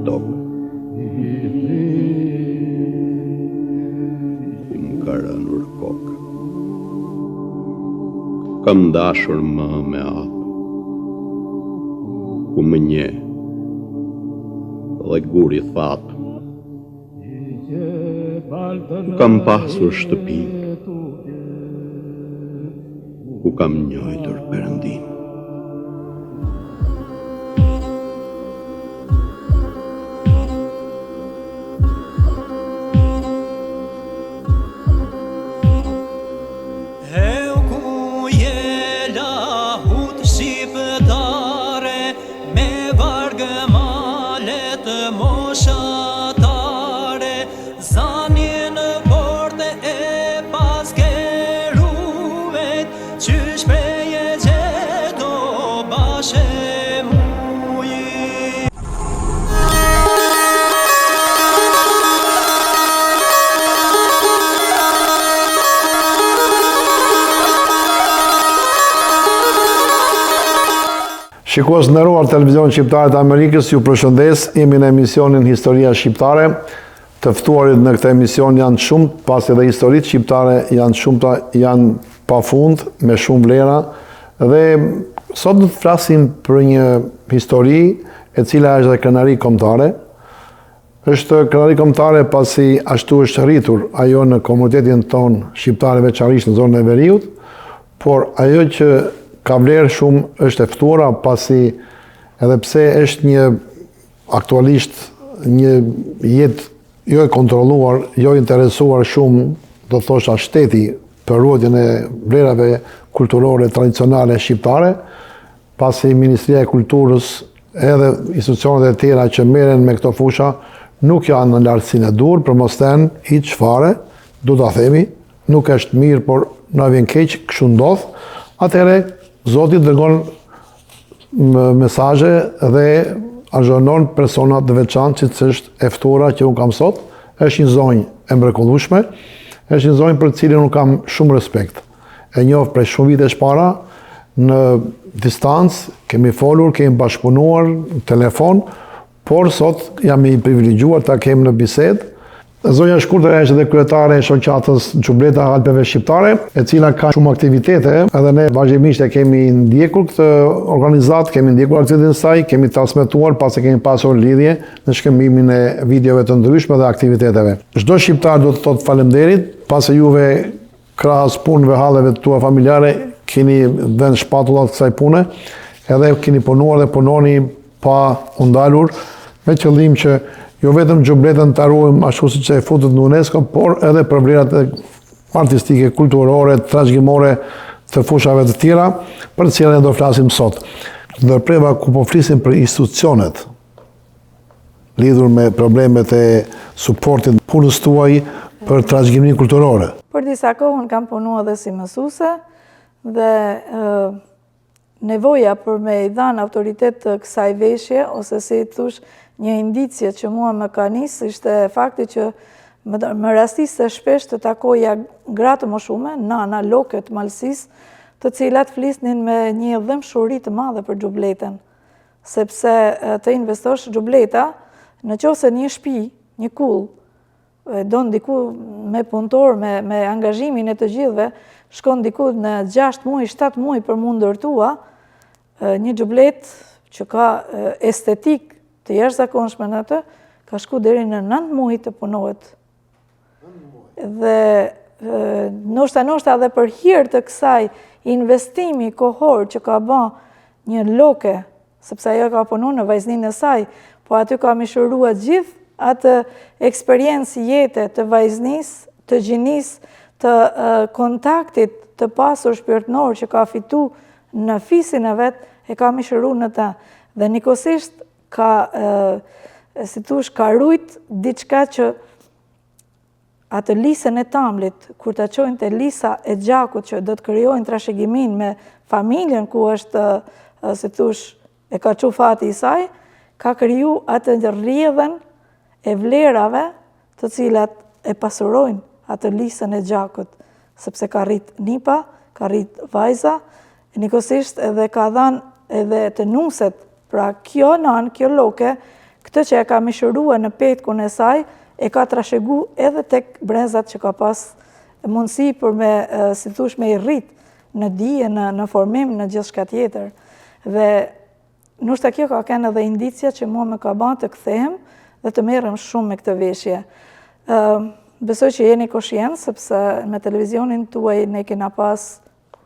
tokë. Më ka rënur kokë. Kam dashur më me apë, ku më nje, dhe guri thapë. Kam pasur shtëpi, ku kam njojtur Perëndin. Shikues nderuar televizion shqiptare të Amerikës, ju përshëndes, jemi në emisionin Historia Shqiptare. Të ftuarit në këtë emision janë shumë, pasi edhe historitë shqiptare janë shumëta, janë pafund, me shumë vlera, dhe sot do të flasim për një histori e cila është dhe krenari kombëtare. Është krenari kombëtare pasi ashtu është rritur ajo në komunitetin ton shqiptare, veçanërisht në zonën e Veriut, por ajo që ka vlerë shumë është e ftuara, pasi edhe pse është një aktualisht një jetë jo e kontrolluar, jo interesuar shumë, do të thosha shteti për ruajtjen e vlerave kulturore tradicionale shqiptare, pasi Ministria e Kulturës edhe institucionet e tjera që merren me këto fusha nuk janë në lartësinë e dur, për mos thënë hiç fare, do ta themi, nuk është mirë, por na vjen keq, kështu ndodh. Atëherë Zoti dërgon mesazhe dhe azhonon persona të veçantë, që është e ftuara që unë kam sot. Është një zonjë e mrekullueshme, është një zonjë për të cilën unë kam shumë respekt. E njoh prej shumë vitesh para, në distancë, kemi folur, kemi bashkëpunuar në telefon, por sot jam i privilegjuar ta kem në bisedë. Zonja Shkurtër është edhe kryetare e shoqatës Xhubleta Alpeve Shqiptare, e cila ka shumë aktivitete, edhe ne vazhdimisht e kemi ndjekur këtë organizatë, kemi ndjekur aktivitetin e saj, kemi transmetuar pasi kemi pasur lidhje në shkëmbimin e videove të ndryshme dhe aktiviteteve. Çdo shqiptar do të thotë faleminderit, pasi juve krahas punëve, halleve tua familjare keni dhënë shpatullat kësaj pune, edhe keni punuar dhe punoni pa u ndalur, me qëllim që jo vetëm Xhubletën të ruajmë ashtu siç e futët në UNESCO, por edhe për vlerat artistike, kulturore, trashëgimore të fushave të tjera, për të cilat do flasim sot. Ndërpreva ku po flisim për institucionet lidhur me problemet e suportit punës tuaj për trashëgiminë kulturore. Për disa kohë unë kam punuar edhe si mësuese dhe nevoja për me i dhanë autoritet të kësaj veshje, ose si thush, një indicje që mua më ka nisë, ishte fakti që më rastiste shpesh të takoja gratë më shume, nana, lokët, malësis, të cilat flisnin me një dëmshuri të madhe për Xhubletën. Sepse të investosh Xhubleta, në qoftë se një shtëpi, një kull, don diku me punëtor, me angazhimin e të gjithëve, shkon diku në 6 muaj, 7 muaj për mu ndërtua, një Xhublet që ka estetik të jashtëzakonshme në atë, ka shku deri në 9 muaj të punohet. Dhe ndoshta edhe për hir të kësaj investimi kohor që ka bën një loke, sepse ajo ka punuar në vajzninë e saj, po aty ka mishëruar gjithë atë eksperiencë jete të vajznisë, të gjinisë, të kontaktit të pasur shpirtënor që ka fitu në fisin e vet, e ka mishëruar në ta. Dhe nikosisht ka, si thush, ka rujt diçka që atë lisën e Tamlit, kur të qojnë të lisa e Gjakut që do të krijojnë trashëgimin me familjen ku është, si thush, e ka qu fati i saj, ka kriju atë rrjedhën e vlerave të cilat e pasurojnë atë lisën e Gjakut, sepse ka rrit nipa, ka rrit vajza, nikosisht edhe ka dhanë edhe të nuset, pra kjo nan, kjo loke, këtë që e ka mishërua në petkun e saj, e ka trashëgu edhe tek brezat që ka pas mundësi për me, si thush, me i rrit në dije, në formim, në gjithë shka tjetër. Dhe nështë kjo ka kënë edhe indicia që mua me ka ban të kthehem dhe të merrem shumë me këtë veshje. Besoj që jeni koshien, sepse me televizionin tuaj ne kena pas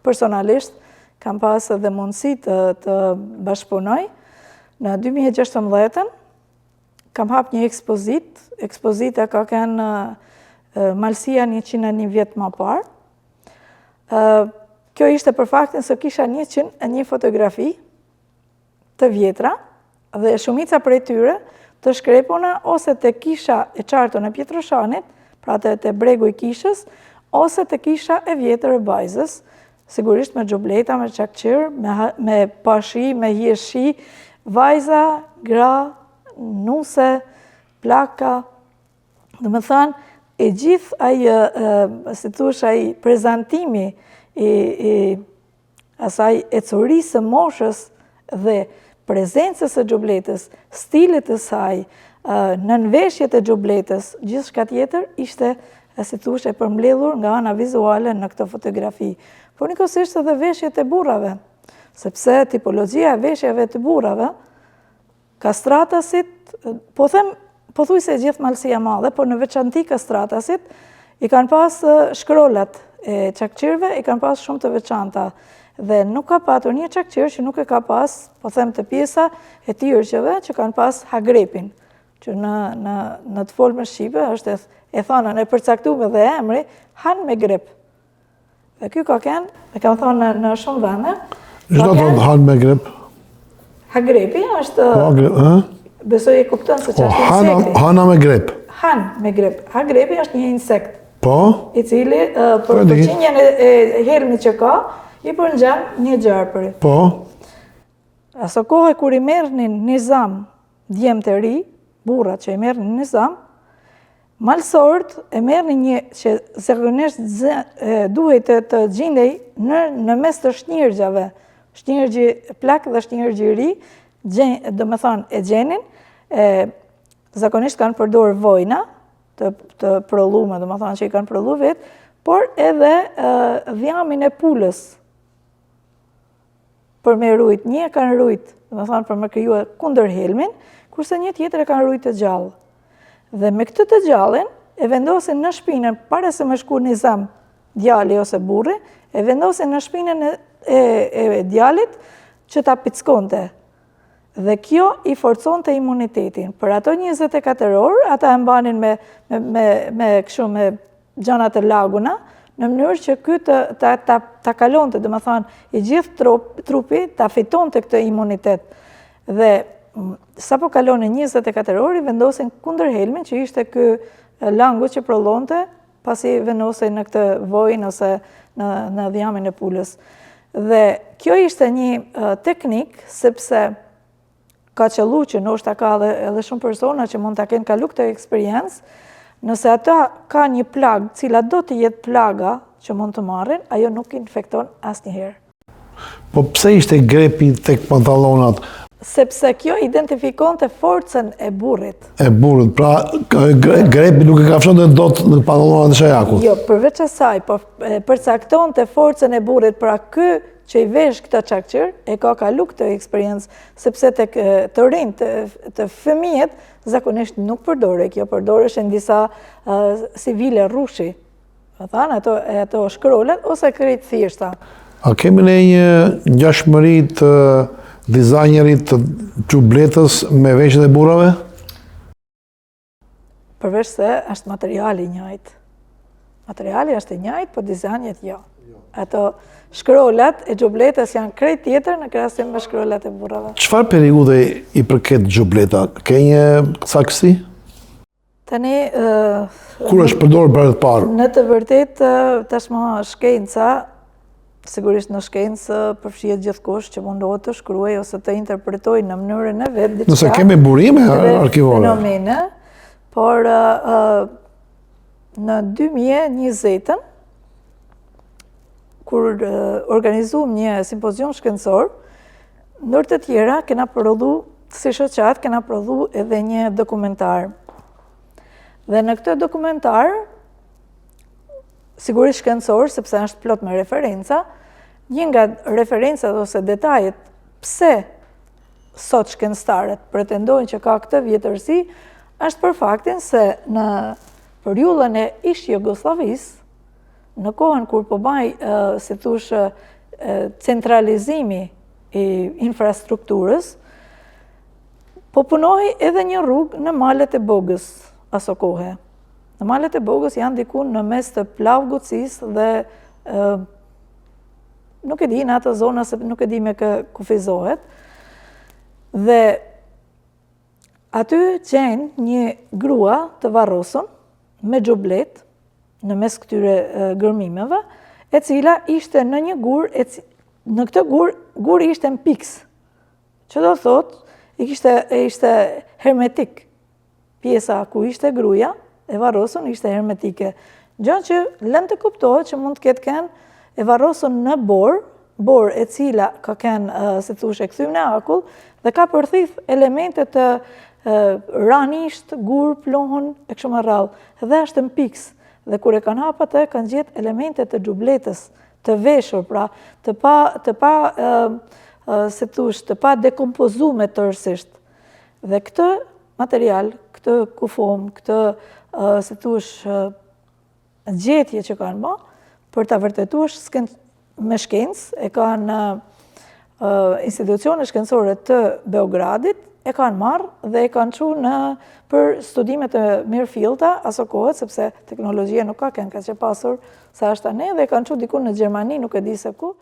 personalisht, kam pas edhe mundësi të bashkëpunoj. Në 2016 kam hap një ekspozita ka kënë Malësia 101 vjetë më parë. Kjo ishte për faktin se kisha 101 fotografi të vjetra dhe shumica prej tyre të shkrepuna ose të kisha e qartun e Pietroshanit, pra të bregu i kishës, ose të kisha e vjetër e Bajzës, sigurisht me gjubleta, me qakqir, me pashi, me hjeshi, vajza, gra, nuse, plaka, dhe me thanë, e gjithë si thush, ai prezantimi asaj e curisë moshës dhe prezencës e gjubletës, stilit të saj, nënveshjet e gjubletës, gjithë shka tjetër, ishte, si thush, e përmbledhur nga ana vizuale në këtë fotografi. Por njëkohësisht edhe veshjet e burrave, sepse tipologjia e veshjeve të burrave, kastratasit, po them, po thuj se gjithë Malësia madhe, por në veçanti kastratasit, i kanë pas shkrollat e qakqirve, i kanë pas shumë të veçanta. Dhe nuk ka patur një qakqir që nuk e ka pas, po them të pjesa e tyrqeve që kanë pas hagrepin, që në të folme shqipe është e thonën e përcaktuar dhe emri, han me grep. Dhe kjo ka kenë, e kam thonë në shumë vende. Çdo thonë han me grep? Hagrepi është... Besoj e kupton se që është insekti. Hana me grep? Han me grep. Hagrepi është një insekt. Po? I cili, për përqinjen e hermit që ka, i përngjan një gjarpëri. Po? Aso kohë kur i merrnin nizam djemë të ri, burrat që i merrnin nizam, malsorët e merrnin një që zakonisht duhet të gjindej në mes të shnjërgjave, shnjërgji plak dhe shnjërgji ri, do me thonë e gjenin, zakonisht kanë përdorë vojna, të prollume, do me thonë që i kanë prollu vetë, por edhe dhjamin e pulës, për me rujt, një e kanë rujt, do me thonë për me kryua kundër helmin, kurse një tjetër e kanë rujt të gjallë. Dhe me këtë të gjallën, e vendosin në shpinën, pare se me shku një zam djali ose burri, e vendosin në shpinën e djalit që ta pickonte. Dhe kjo i forcon të imunitetin. Për ato 24 orë, ata e mbanin me gjanat e laguna, në mënyrë që këtë ta kalon të, dhe me thanë, i gjithë trupi ta fiton të këtë imunitet. Dhe sa po kalonin 24 orë, i vendosin kundër helmin, që ishte kë langu që prolonte, pasi vendosin në këtë vojnë ose në dhjamin e pulës. Dhe kjo ishte një teknik, sepse ka qëllu që ndoshta ka edhe shumë persona që mund të kenë kalu këtë eksperiencë, nëse ata ka një plagë, cila do të jetë plaga që mund të marrin, ajo nuk infekton asnjëherë. Po pse ishte grepi tek pantallonat? Sepse kjo identifikon të forcën e burrit. E burrit, pra grepi nuk e kafshon dhe dot në pantallonat e shajakut? Jo, përveç asaj, po përcakton të forcën e burrit, pra ky që i vesh këta qakqir, e ka kalu këtë eksperiencë, sepse të rinë, të fëmijet, zakonisht nuk përdore, kjo përdore në disa civile rushi, ato shkrollet, ose krejt thjeshta. A kemi ne një ngjashmëri të dizajnerit të gjubletës me veshjet e burrave? Përveç se është materiali njëjtë. Materiali është i njëjtë, po dizajnjet jo. Ato shkrollat e gjubletës janë krejt tjetër në krahasim me shkrollat e burrave. Çfarë periudhe i përket gjubleta? Ke një saksi? Tani... Kur është përdorur për të parë? Në të vërtet, tashmë shkenca, sigurisht në shkencë përfshihet gjithkush që mundohet të shkruaj ose të interpretojë në mënyrën e vet diçka. Nëse kemi burime arkivore. Fenomene, por në 2020-ën, kur organizuam një simpozion shkencor, ndër të tjera kena prodhu si shoqat, kena prodhu edhe një dokumentar. Dhe në këtë dokumentar, sigurisht shkencor, sepse është plot me referenca, një nga referencat ose detajet pse sot shkencëtarët pretendojnë që ka këtë vjetërsi, është për faktin se në periudhën e ish Jugosllavisë, në kohën kur po baj, si thush, centralizimi i infrastrukturës, po punohi edhe një rrugë në malet e Bogës aso kohe. Në malet e Bogës janë diku në mes të Plavgucis dhe nuk e di në atë zona, se nuk e di me kë kufizohet. Dhe aty gjenë një grua të varrosun me xhublet në mes këtyre gërmimeve, e cila ishte në një gur, në këtë gur ishte në piks, që do thot, ishte hermetik. Pjesa ku ishte gruja, e varrosun ishte hermetike. Gjë që lënë të kuptohet që mund të ketë kënë e varrosun në bor e cila ka kënë, si thush, e kthym në akull, dhe ka përthith elemente të ranisht, gur, plohën, e kështu me radhë, dhe është në piks. Dhe kur e kanë hapa të, kanë gjetë elemente të xhubletës, të veshur, pra, të pa dekompozume tërësisht. Dhe këtë material, këtë kufom, këtë, si thush, gjetje që kanë ba, për të vërtetuar me shkencë, e kanë institucione shkencore të Beogradit, e kanë marrë dhe e kanë qu për studimet e mirë fillta, aso kohët, sepse teknologjia nuk ka kënë ka që pasur sa është tani, dhe e kanë qu diku në Gjermani, nuk e di se ku.